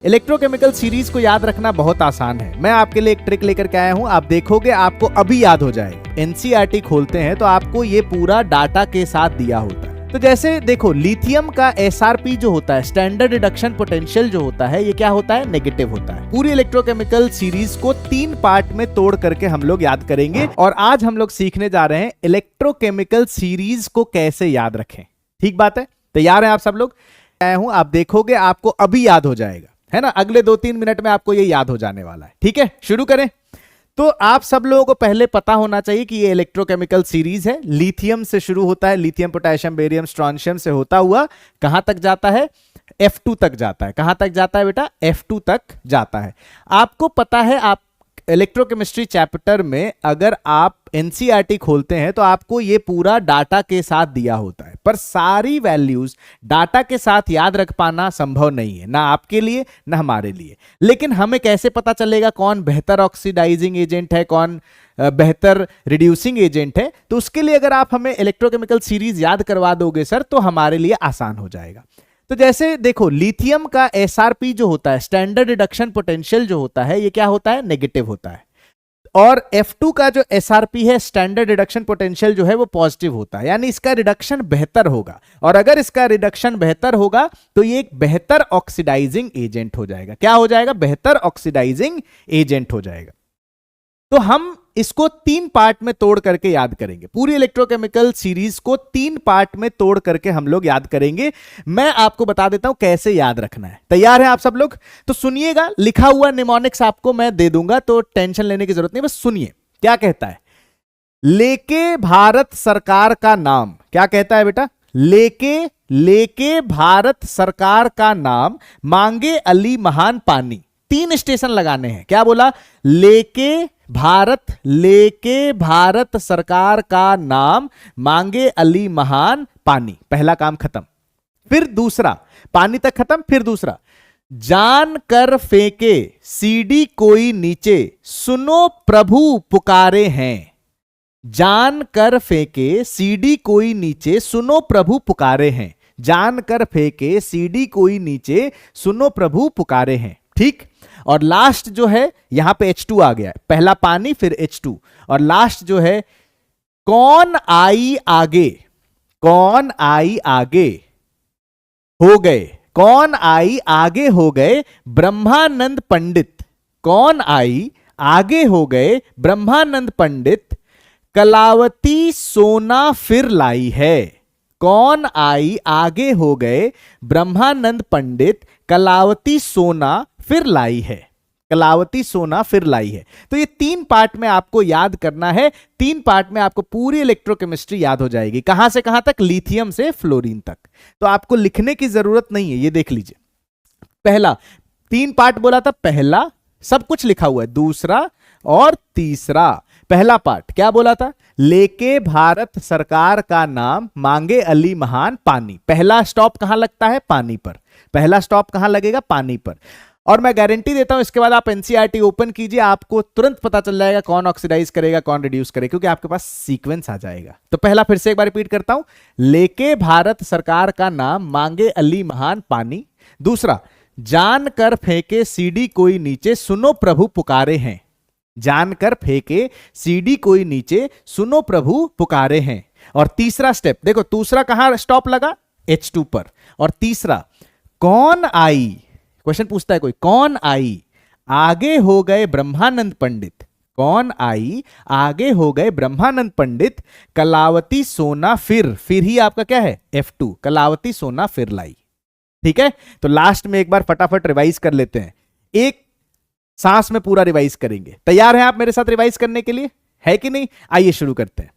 Electrochemical series को याद रखना बहुत आसान है। मैं आपके लिए एक ट्रिक लेकर के आया हूं, आप देखोगे आपको अभी याद हो जाएगा। एनसीईआरटी खोलते हैं तो आपको ये पूरा डाटा के साथ दिया होता है। तो जैसे देखो, लिथियम का एसआरपी जो होता है, स्टैंडर्ड रिडक्शन पोटेंशियल जो होता है, ये क्या होता है? नेगेटिव होता है। पूरी इलेक्ट्रोकेमिकल सीरीज को 3 पार्ट में तोड़ करके हम लोग याद करेंगे और आज हम लोग सीखने जा रहे हैं इलेक्ट्रोकेमिकल सीरीज को कैसे याद रखें। ठीक बात है? तैयार हैं आप सब लोग? आया हूं, आप देखोगे आपको अभी याद हो जाएगा, है ना। अगले 2-3 मिनट में आपको ये याद हो जाने वाला है। ठीक है, शुरू करें। तो आप सब लोगों को पहले पता होना चाहिए कि ये इलेक्ट्रोकेमिकल सीरीज है। लिथियम से शुरू होता है, लिथियम पोटेशियम बेरियम स्ट्रोंशियम से होता हुआ कहां तक जाता है? F2 तक जाता है। कहां तक जाता है बेटा? F2 तक जाता है। आपको पता है, आप इलेक्ट्रोकेमिस्ट्री चैप्टर में अगर आप एनसीईआरटी खोलते हैं तो आपको ये पूरा डाटा के साथ दिया होता है, पर सारी वैल्यूज डाटा के साथ याद रख पाना संभव नहीं है, ना आपके लिए ना हमारे लिए। लेकिन हमें कैसे पता चलेगा कौन बेहतर ऑक्सीडाइजिंग एजेंट है, कौन बेहतर रिड्यूसिंग एजेंट है? तो उसके लिए अगर आप हमें इलेक्ट्रोकेमिकल सीरीज याद करवा दोगे सर, तो हमारे लिए आसान हो जाएगा। तो जैसे देखो, लिथियम का एसआरपी जो होता है, स्टैंडर्ड रिडक्शन पोटेंशियल जो होता है, ये क्या होता है? नेगेटिव होता है। और F2 का जो एसआरपी है, स्टैंडर्ड रिडक्शन पोटेंशियल जो है, वो पॉजिटिव होता है, यानी इसका रिडक्शन बेहतर होगा। और अगर इसका रिडक्शन बेहतर होगा तो ये एक बेहतर ऑक्सीडाइजिंग एजेंट हो जाएगा। क्या हो जाएगा? बेहतर ऑक्सीडाइजिंग एजेंट हो जाएगा। तो हम इसको 3 पार्ट में तोड़ करके याद करेंगे। पूरी इलेक्ट्रोकेमिकल सीरीज को 3 पार्ट में तोड़ करके हम लोग याद करेंगे। मैं आपको बता देता हूं कैसे याद रखना है। तैयार है आप सब लोग? तो सुनिएगा, लिखा हुआ निमोनिक्स आपको मैं दे दूंगा, तो टेंशन लेने की जरूरत नहीं, बस सुनिए क्या कहता है। लेके भारत सरकार का नाम, क्या कहता है बेटा? लेके भारत सरकार का नाम, मांगे अली महान पानी। 3 स्टेशन लगाने हैं। क्या बोला? लेके भारत सरकार का नाम, मांगे अली महान पानी। पहला काम खत्म। फिर दूसरा, पानी तक खत्म। फिर दूसरा, जान कर फेंके सीडी कोई नीचे, सुनो प्रभु पुकारे हैं। जान कर फेंके सीडी कोई नीचे, सुनो प्रभु पुकारे हैं। जान कर फेंके सीडी कोई नीचे, सुनो प्रभु पुकारे हैं। ठीक। और लास्ट जो है, यहां पे H2 आ गया। पहला पानी, फिर H2, और लास्ट जो है, कौन आई आगे, कौन आई आगे हो गए, कौन आई आगे हो गए ब्रह्मानंद पंडित। कौन आई आगे हो गए ब्रह्मानंद पंडित, कलावती सोना फिर लाई है। कौन आई आगे हो गए ब्रह्मानंद पंडित, कलावती सोना फिर लाई है। कलावती सोना फिर लाई है। तो ये 3 पार्ट में आपको याद करना है। 3 पार्ट में आपको पूरी इलेक्ट्रोकेमिस्ट्री याद हो जाएगी। कहां से कहां तक? लिथियम से फ्लोरीन तक। तो आपको लिखने की जरूरत नहीं है, ये देख लीजिए। पहला 3 पार्ट बोला था, पहला सब कुछ लिखा हुआ है, दूसरा और तीसरा। पहला पार्ट क्या बोला था? लेके भारत सरकार का नाम, मांगे अली महान पानी। पहला स्टॉप कहां लगता है? पानी पर। पहला स्टॉप कहां लगेगा? पानी पर। और मैं गारंटी देता हूं, इसके बाद आप एनसीईआरटी ओपन कीजिए, आपको तुरंत पता चल जाएगा कौन ऑक्सीडाइज करेगा, कौन रिड्यूस करेगा, क्योंकि आपके पास सीक्वेंस आ जाएगा। तो पहला फिर से एक बार रिपीट करता हूं, लेके भारत सरकार का नाम, मांगे अली महान पानी। दूसरा, जान कर फेंके सीडी कोई नीचे, सुनो प्रभु पुकारे हैं। जान कर फेंके सीडी कोई नीचे, सुनो प्रभु पुकारे हैं। और तीसरा स्टेप देखो, दूसरा कहां स्टॉप लगा? H2 पर। और तीसरा, कौन आई, क्वेश्चन पूछता है कोई, कौन आई आगे हो गए ब्रह्मानंद पंडित। कौन आई आगे हो गए ब्रह्मानंद पंडित, कलावती सोना फिर ही आपका क्या है? F2, कलावती सोना फिर लाई। ठीक है, तो लास्ट में एक बार फटाफट रिवाइज कर लेते हैं, एक सांस में पूरा रिवाइज करेंगे। तैयार हैं आप मेरे साथ रिवाइज करने के लिए? है कि नहीं? आइए शुरू करते हैं।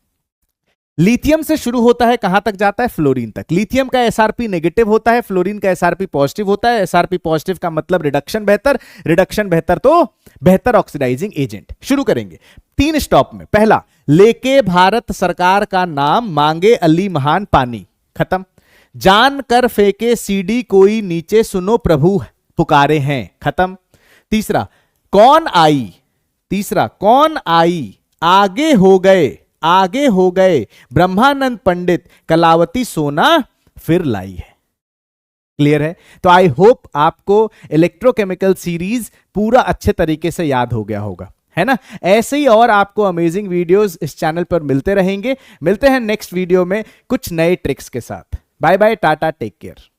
लिथियम से शुरू होता है, कहां तक जाता है? फ्लोरीन तक। लिथियम का एसआरपी नेगेटिव होता है, फ्लोरीन का एसआरपी पॉजिटिव होता है। एसआरपी पॉजिटिव का मतलब रिडक्शन बेहतर, रिडक्शन बेहतर तो बेहतर ऑक्सीडाइजिंग एजेंट। शुरू करेंगे 3 स्टॉप में। पहला, लेके भारत सरकार का नाम, मांगे अली महान पानी। खत्म। जान कर फेंके सीडी कोई नीचे, सुनो प्रभु पुकारे हैं। खत्म। तीसरा, कौन आई, तीसरा कौन आई आगे हो गए ब्रह्मानंद पंडित, कलावती सोना फिर लाई है। क्लियर है? तो आई होप आपको इलेक्ट्रोकेमिकल सीरीज पूरा अच्छे तरीके से याद हो गया होगा, है ना? ऐसे ही और आपको अमेजिंग वीडियोस इस चैनल पर मिलते रहेंगे। मिलते हैं नेक्स्ट वीडियो में कुछ नए ट्रिक्स के साथ। Bye bye, tata, take care.